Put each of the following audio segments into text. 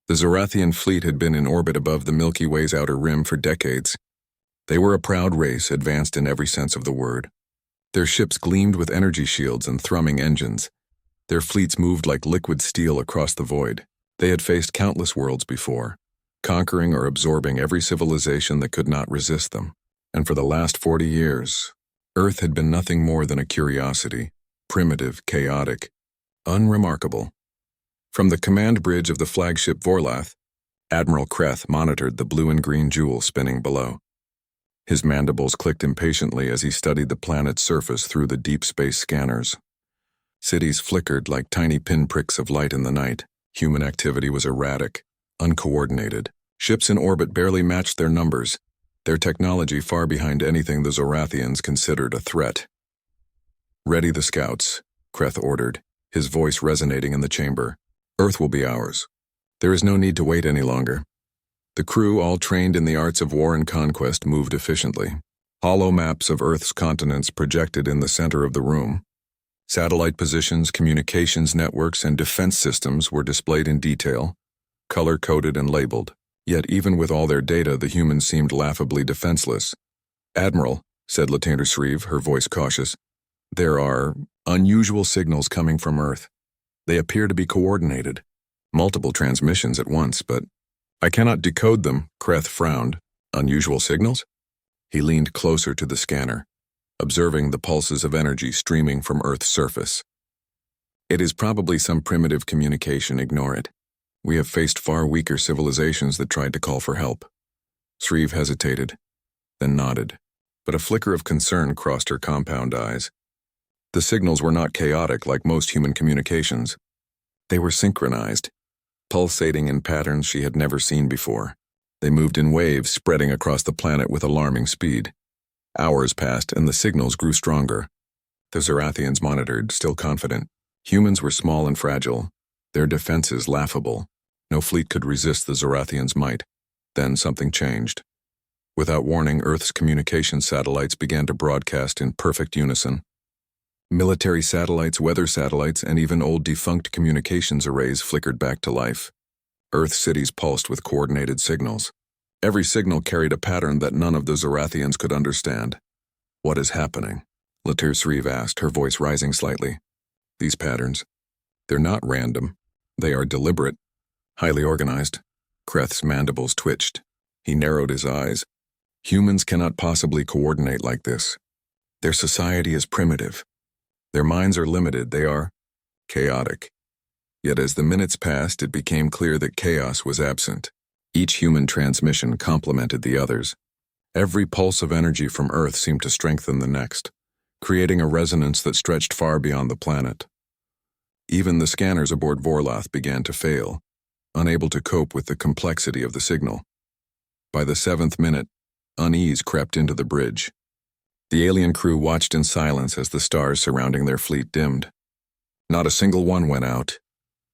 The Zorathian fleet had been in orbit above the Milky Way's outer rim for decades. They were a proud race, advanced in every sense of the word. Their ships gleamed with energy shields and thrumming engines. Their fleets moved like liquid steel across the void. They had faced countless worlds before, conquering or absorbing every civilization that could not resist them. And for the last 40 years, Earth had been nothing more than a curiosity, primitive, chaotic, unremarkable. From the command bridge of the flagship Vorlath, Admiral Kreth monitored the blue and green jewel spinning below. His mandibles clicked impatiently as he studied the planet's surface through the deep space scanners. Cities flickered like tiny pinpricks of light in the night. Human activity was erratic, uncoordinated. Ships in orbit barely matched their numbers, their technology far behind anything the Zorathians considered a threat. "Ready the scouts," Kreth ordered, his voice resonating in the chamber. "Earth will be ours. There is no need to wait any longer." The crew, all trained in the arts of war and conquest, moved efficiently. Hollow maps of Earth's continents projected in the center of the room. Satellite positions, communications networks, and defense systems were displayed in detail, color-coded and labeled. Yet even with all their data, the humans seemed laughably defenseless. "Admiral," said Lieutenant Shreve, her voice cautious, "there are unusual signals coming from Earth. They appear to be coordinated. Multiple transmissions at once, but I cannot decode them." Kreth frowned. "Unusual signals?" He leaned closer to the scanner, observing the pulses of energy streaming from Earth's surface. "It is probably some primitive communication, ignore it. We have faced far weaker civilizations that tried to call for help." Shreve hesitated, then nodded, but a flicker of concern crossed her compound eyes. The signals were not chaotic like most human communications. They were synchronized, pulsating in patterns she had never seen before. They moved in waves, spreading across the planet with alarming speed. Hours passed, and the signals grew stronger. The Zorathians monitored, still confident. Humans were small and fragile, their defenses laughable. No fleet could resist the Zorathians' might. Then something changed. Without warning, Earth's communication satellites began to broadcast in perfect unison. Military satellites, weather satellites, and even old defunct communications arrays flickered back to life. Earth cities pulsed with coordinated signals. Every signal carried a pattern that none of the Zorathians could understand. "What is happening?" Lieutenant Shreve asked, her voice rising slightly. "These patterns, they're not random. They are deliberate, highly organized." Kreth's mandibles twitched. He narrowed his eyes. "Humans cannot possibly coordinate like this. Their society is primitive. Their minds are limited. They are chaotic." Yet as the minutes passed, it became clear that chaos was absent. Each human transmission complemented the others. Every pulse of energy from Earth seemed to strengthen the next, creating a resonance that stretched far beyond the planet. Even the scanners aboard Vorlath began to fail, unable to cope with the complexity of the signal. By the 7th minute, unease crept into the bridge. The alien crew watched in silence as the stars surrounding their fleet dimmed. Not a single one went out,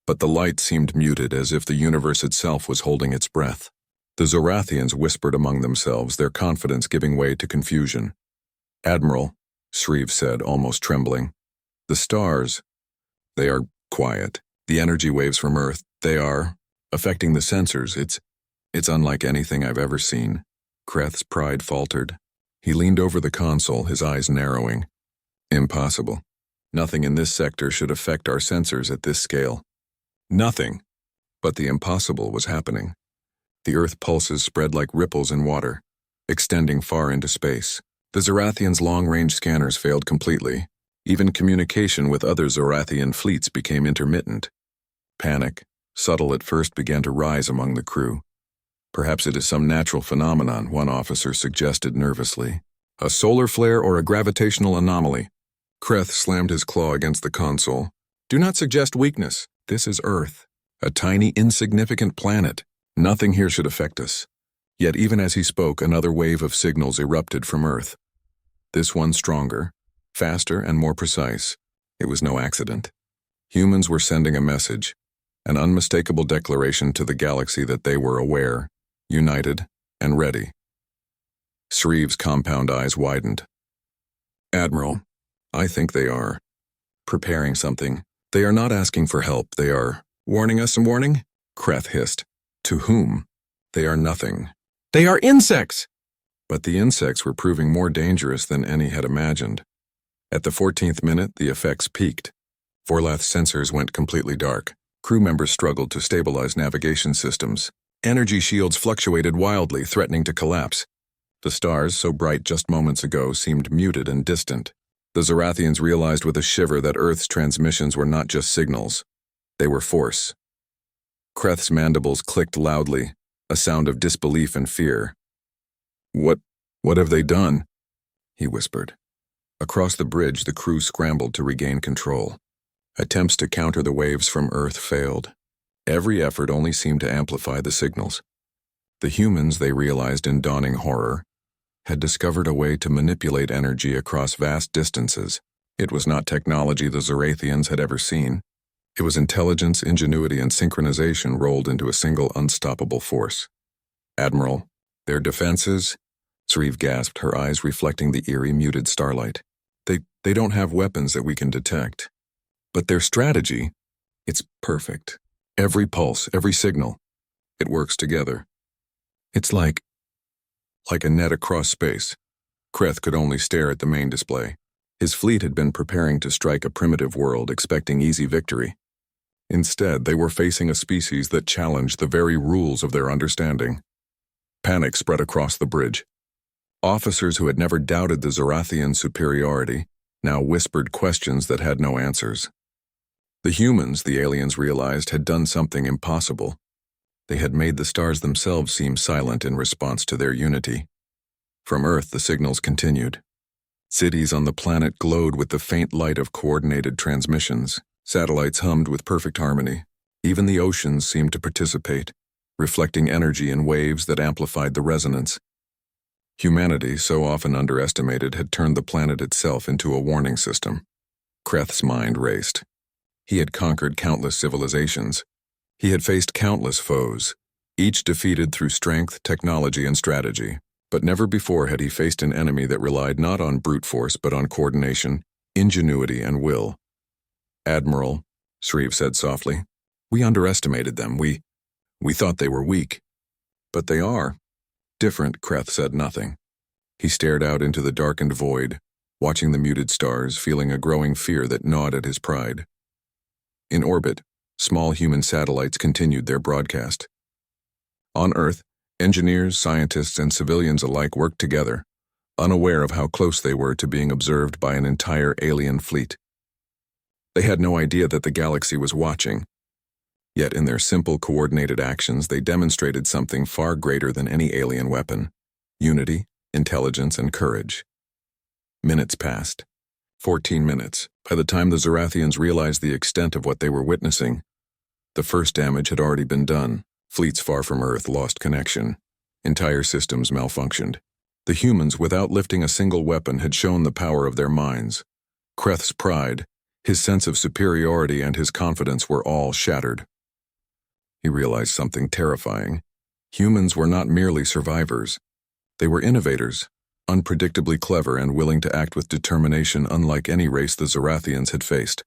but the light seemed muted, as if the universe itself was holding its breath. The Zorathians whispered among themselves, their confidence giving way to confusion. "Admiral," Shreve said, almost trembling, "the stars, they are quiet. The energy waves from Earth, they are affecting the sensors. It's unlike anything I've ever seen." Kreth's pride faltered. He leaned over the console, his eyes narrowing. "Impossible. Nothing in this sector should affect our sensors at this scale." Nothing. But the impossible was happening. The Earth pulses spread like ripples in water, extending far into space. The Zorathians' long-range scanners failed completely. Even communication with other Zorathian fleets became intermittent. Panic, subtle at first, began to rise among the crew. "Perhaps it is some natural phenomenon," one officer suggested nervously. "A solar flare or a gravitational anomaly." Kreth slammed his claw against the console. "Do not suggest weakness. This is Earth, a tiny, insignificant planet. Nothing here should affect us." Yet even as he spoke, another wave of signals erupted from Earth. This one stronger, faster, and more precise. It was no accident. Humans were sending a message, an unmistakable declaration to the galaxy that they were aware, united, and ready. Shreve's compound eyes widened. "Admiral, I think they are preparing something. They are not asking for help, they are warning us." "Warning?" Kreth hissed. To whom? They are nothing. They are insects! But the insects were proving more dangerous than any had imagined. At the 14th minute, the effects peaked. Vorlath's sensors went completely dark. Crew members struggled to stabilize navigation systems. Energy shields fluctuated wildly, threatening to collapse. The stars, so bright just moments ago, seemed muted and distant. The Zorathians realized with a shiver that Earth's transmissions were not just signals. They were force. Kreth's mandibles clicked loudly, a sound of disbelief and fear. What have they done? He whispered. Across the bridge, the crew scrambled to regain control. Attempts to counter the waves from Earth failed. Every effort only seemed to amplify the signals. The humans, they realized in dawning horror, had discovered a way to manipulate energy across vast distances. It was not technology the Zorathians had ever seen. It was intelligence, ingenuity, and synchronization rolled into a single unstoppable force. Admiral, their defenses? Sriv gasped, her eyes reflecting the eerie, muted starlight. They don't have weapons that we can detect. But their strategy, it's perfect. Every pulse, every signal, it works together. It's like a net across space. Kreth could only stare at the main display. His fleet had been preparing to strike a primitive world, expecting easy victory. Instead, they were facing a species that challenged the very rules of their understanding. Panic spread across the bridge. Officers who had never doubted the Zorathian superiority now whispered questions that had no answers. The humans, the aliens realized, had done something impossible. They had made the stars themselves seem silent in response to their unity. From Earth, the signals continued. Cities on the planet glowed with the faint light of coordinated transmissions. Satellites hummed with perfect harmony. Even the oceans seemed to participate, reflecting energy in waves that amplified the resonance. Humanity, so often underestimated, had turned the planet itself into a warning system. Kreth's mind raced. He had conquered countless civilizations. He had faced countless foes, each defeated through strength, technology, and strategy. But never before had he faced an enemy that relied not on brute force but on coordination, ingenuity, and will. Admiral, Sriv said softly, we underestimated them. We thought they were weak. But they are. Different, Kreth said nothing. He stared out into the darkened void, watching the muted stars, feeling a growing fear that gnawed at his pride. In orbit, small human satellites continued their broadcast. On Earth, engineers, scientists, and civilians alike worked together, unaware of how close they were to being observed by an entire alien fleet. They had no idea that the galaxy was watching. Yet in their simple, coordinated actions, they demonstrated something far greater than any alien weapon: unity, intelligence, and courage. Minutes passed. 14 minutes. By the time the Zorathians realized the extent of what they were witnessing, the first damage had already been done. Fleets far from Earth lost connection. Entire systems malfunctioned. The humans, without lifting a single weapon, had shown the power of their minds. Kreth's pride, his sense of superiority, and his confidence were all shattered. He realized something terrifying. Humans were not merely survivors. They were innovators, unpredictably clever and willing to act with determination unlike any race the Zorathians had faced.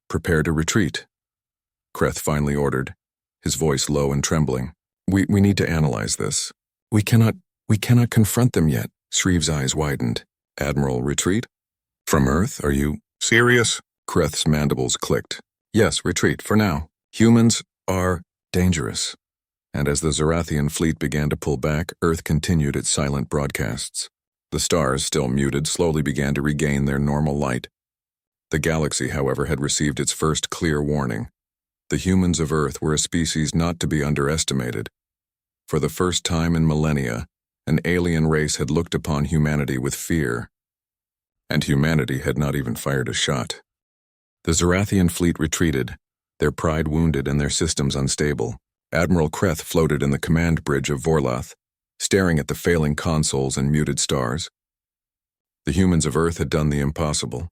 Prepare to retreat, Kreth finally ordered, his voice low and trembling. We need to analyze this. We cannot confront them yet. Shrev's eyes widened. Admiral, retreat? From Earth, are you serious? Kreth's mandibles clicked. Yes, retreat, for now. Humans are dangerous. And as the Zorathian fleet began to pull back, Earth continued its silent broadcasts. The stars, still muted, slowly began to regain their normal light. The galaxy, however, had received its first clear warning. The humans of Earth were a species not to be underestimated. For the first time in millennia, an alien race had looked upon humanity with fear. And humanity had not even fired a shot. The Zorathian fleet retreated, their pride wounded and their systems unstable. Admiral Kreth floated in the command bridge of Vorlath, staring at the failing consoles and muted stars. The humans of Earth had done the impossible.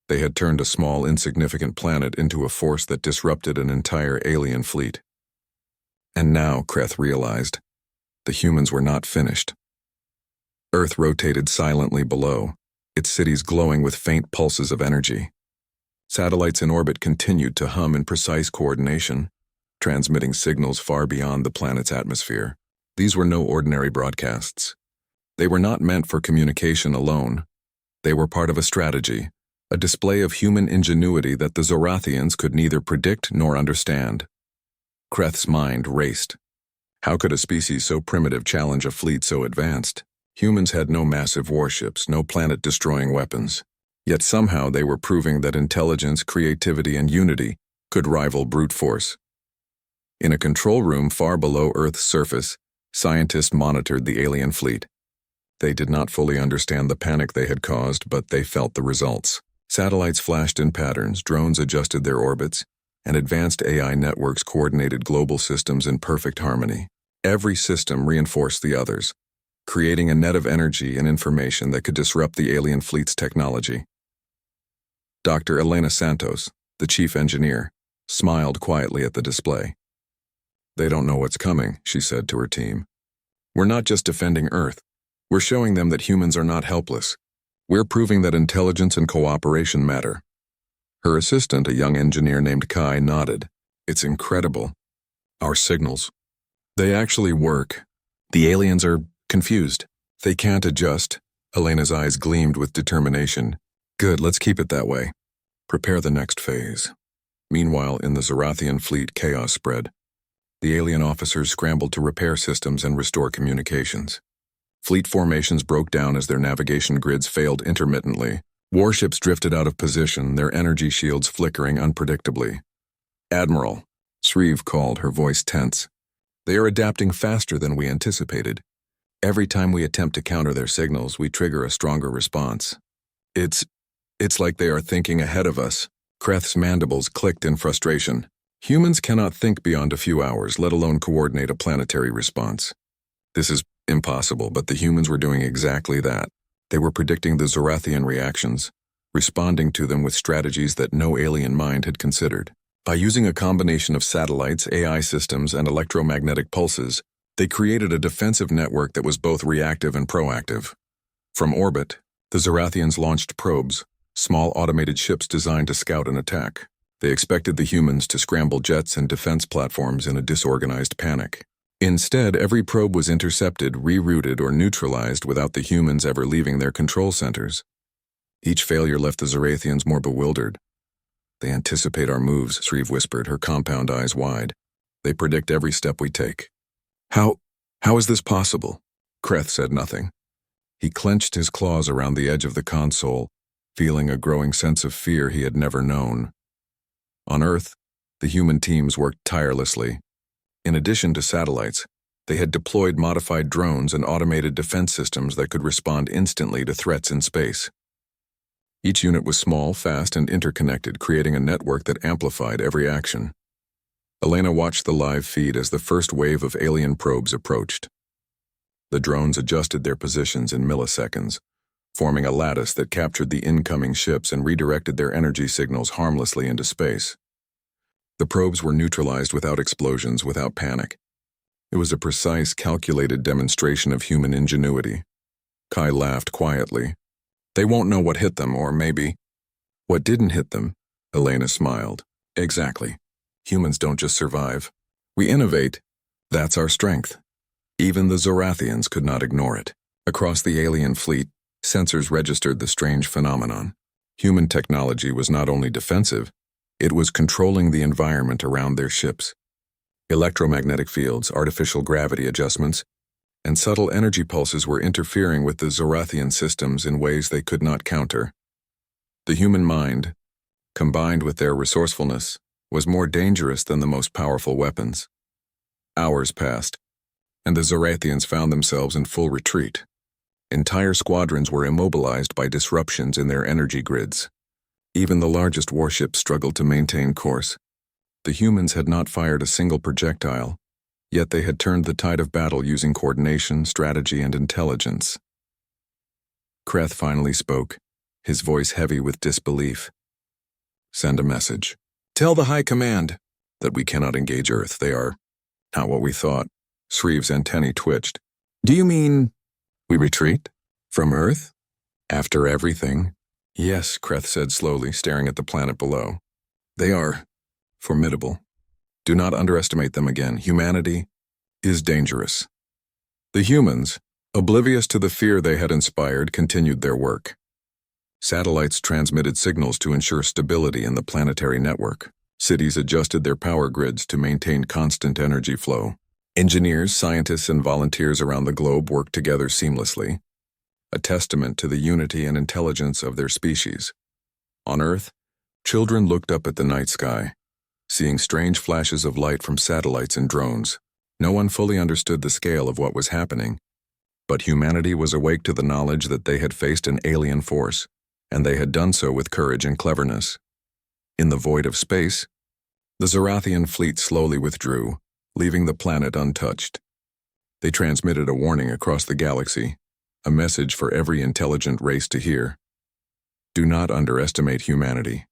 They had turned a small, insignificant planet into a force that disrupted an entire alien fleet. And now, Kreth realized, the humans were not finished. Earth rotated silently below, its cities glowing with faint pulses of energy. Satellites in orbit continued to hum in precise coordination. transmitting signals far beyond the planet's atmosphere. These were no ordinary broadcasts. They were not meant for communication alone. They were part of a strategy, a display of human ingenuity that the Zorathians could neither predict nor understand. Kreth's mind raced. How could a species so primitive challenge a fleet so advanced? Humans had no massive warships, no planet-destroying weapons. Yet somehow they were proving that intelligence, creativity, and unity could rival brute force. In a control room far below Earth's surface, scientists monitored the alien fleet. They did not fully understand the panic they had caused, but they felt the results. Satellites flashed in patterns, drones adjusted their orbits, and advanced AI networks coordinated global systems in perfect harmony. Every system reinforced the others, creating a net of energy and information that could disrupt the alien fleet's technology. Dr. Elena Santos, the chief engineer, smiled quietly at the display. "They don't know what's coming," she said to her team. "We're not just defending Earth. We're showing them that humans are not helpless. We're proving that intelligence and cooperation matter." Her assistant, a young engineer named Kai, nodded. "It's incredible. Our signals. They actually work. The aliens are confused. They can't adjust." Elena's eyes gleamed with determination. "Good, let's keep it that way. Prepare the next phase." Meanwhile, in the Zorathian fleet, chaos spread. The alien officers scrambled to repair systems and restore communications. Fleet formations broke down as their navigation grids failed intermittently. Warships drifted out of position, their energy shields flickering unpredictably. "Admiral," Shreve called, her voice tense. "They are adapting faster than we anticipated. Every time we attempt to counter their signals, we trigger a stronger response. It's like they are thinking ahead of us." Kreth's mandibles clicked in frustration. Humans cannot think beyond a few hours, let alone coordinate a planetary response. This is impossible, but the humans were doing exactly that. They were predicting the Zorathian reactions, responding to them with strategies that no alien mind had considered. By using a combination of satellites, AI systems, and electromagnetic pulses, they created a defensive network that was both reactive and proactive. From orbit, the Zorathians launched probes, small automated ships designed to scout and attack. They expected the humans to scramble jets and defense platforms in a disorganized panic. Instead, every probe was intercepted, rerouted, or neutralized without the humans ever leaving their control centers. Each failure left the Zorathians more bewildered. "They anticipate our moves," Shreve whispered, her compound eyes wide. "They predict every step we take." How is this possible?" Kreth said nothing. He clenched his claws around the edge of the console, feeling a growing sense of fear he had never known. On Earth, the human teams worked tirelessly. In addition to satellites, they had deployed modified drones and automated defense systems that could respond instantly to threats in space. Each unit was small, fast, and interconnected, creating a network that amplified every action. Elena watched the live feed as the first wave of alien probes approached. The drones adjusted their positions in milliseconds, forming a lattice that captured the incoming ships and redirected their energy signals harmlessly into space. The probes were neutralized without explosions, without panic. It was a precise, calculated demonstration of human ingenuity. Kai laughed quietly. "They won't know what hit them, or maybe what didn't hit them." Elena smiled. "Exactly. Humans don't just survive. We innovate. That's our strength." Even the Zorathians could not ignore it. Across the alien fleet, sensors registered the strange phenomenon. Human technology was not only defensive, it was controlling the environment around their ships. Electromagnetic fields, artificial gravity adjustments, and subtle energy pulses were interfering with the Zorathian systems in ways they could not counter. The human mind, combined with their resourcefulness, was more dangerous than the most powerful weapons. Hours passed, and the Zorathians found themselves in full retreat. Entire squadrons were immobilized by disruptions in their energy grids. Even the largest warships struggled to maintain course. The humans had not fired a single projectile, yet they had turned the tide of battle using coordination, strategy, and intelligence. Kreth finally spoke, his voice heavy with disbelief. "Send a message. Tell the High Command that we cannot engage Earth. They are not what we thought." Shreve's antennae twitched. "Do you mean we retreat? From Earth? After everything?" "Yes," Kreth said slowly, staring at the planet below. "They are formidable. Do not underestimate them again. Humanity is dangerous. The humans, oblivious to the fear they had inspired, continued their work. Satellites transmitted signals to ensure stability in the planetary network. Cities adjusted their power grids to maintain constant energy flow. Engineers, scientists, and volunteers around the globe worked together seamlessly, a testament to the unity and intelligence of their species. On Earth, children looked up at the night sky, seeing strange flashes of light from satellites and drones. No one fully understood the scale of what was happening, but humanity was awake to the knowledge that they had faced an alien force, and they had done so with courage and cleverness. In the void of space, the Zorathian fleet slowly withdrew, leaving the planet untouched. They transmitted a warning across the galaxy, a message for every intelligent race to hear. Do not underestimate humanity.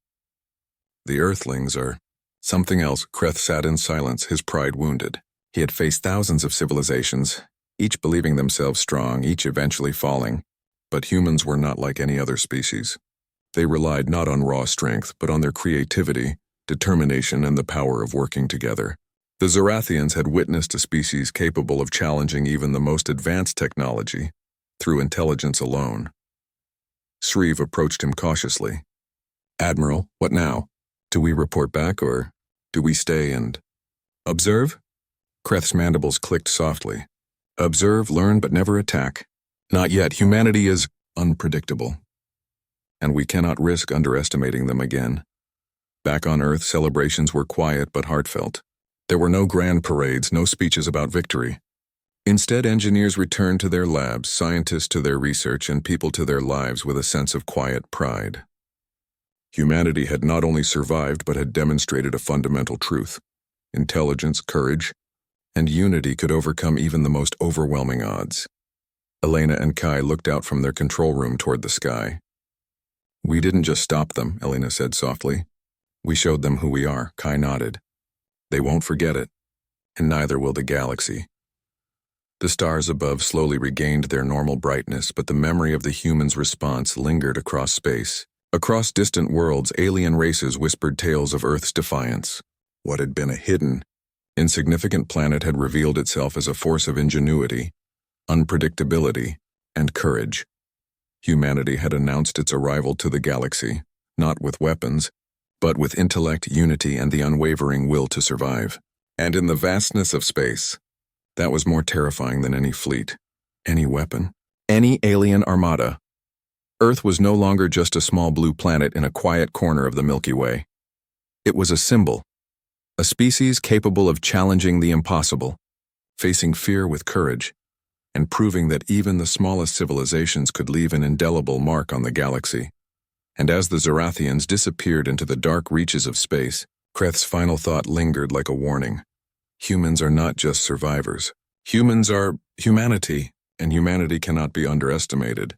The Earthlings are something else. Kreth sat in silence, his pride wounded. He had faced thousands of civilizations, each believing themselves strong, each eventually falling. But humans were not like any other species. They relied not on raw strength, but on their creativity, determination, and the power of working together. The Zorathians had witnessed a species capable of challenging even the most advanced technology through intelligence alone. Shreve approached him cautiously. Admiral, what now? Do we report back, or do we stay and observe? Kreth's mandibles clicked softly. Observe, learn, but never attack. Not yet. Humanity is unpredictable, and we cannot risk underestimating them again. Back on Earth, celebrations were quiet but heartfelt. There were no grand parades, no speeches about victory. Instead, engineers returned to their labs, scientists to their research, and people to their lives with a sense of quiet pride. Humanity had not only survived but had demonstrated a fundamental truth. Intelligence, courage, and unity could overcome even the most overwhelming odds. Elena and Kai looked out from their control room toward the sky. We didn't just stop them, Elena said softly. We showed them who we are. Kai nodded. They won't forget it, and neither will the galaxy. The stars above slowly regained their normal brightness, but the memory of the humans' response lingered across space. Across distant worlds, alien races whispered tales of Earth's defiance. What had been a hidden, insignificant planet had revealed itself as a force of ingenuity, unpredictability, and courage. Humanity had announced its arrival to the galaxy, not with weapons, but with intellect, unity, and the unwavering will to survive. And in the vastness of space, that was more terrifying than any fleet, any weapon, any alien armada. Earth was no longer just a small blue planet in a quiet corner of the Milky Way. It was a symbol, a species capable of challenging the impossible, facing fear with courage, and proving that even the smallest civilizations could leave an indelible mark on the galaxy. And as the Zorathians disappeared into the dark reaches of space, Kreth's final thought lingered like a warning. Humans are not just survivors. Humans are humanity, and humanity cannot be underestimated.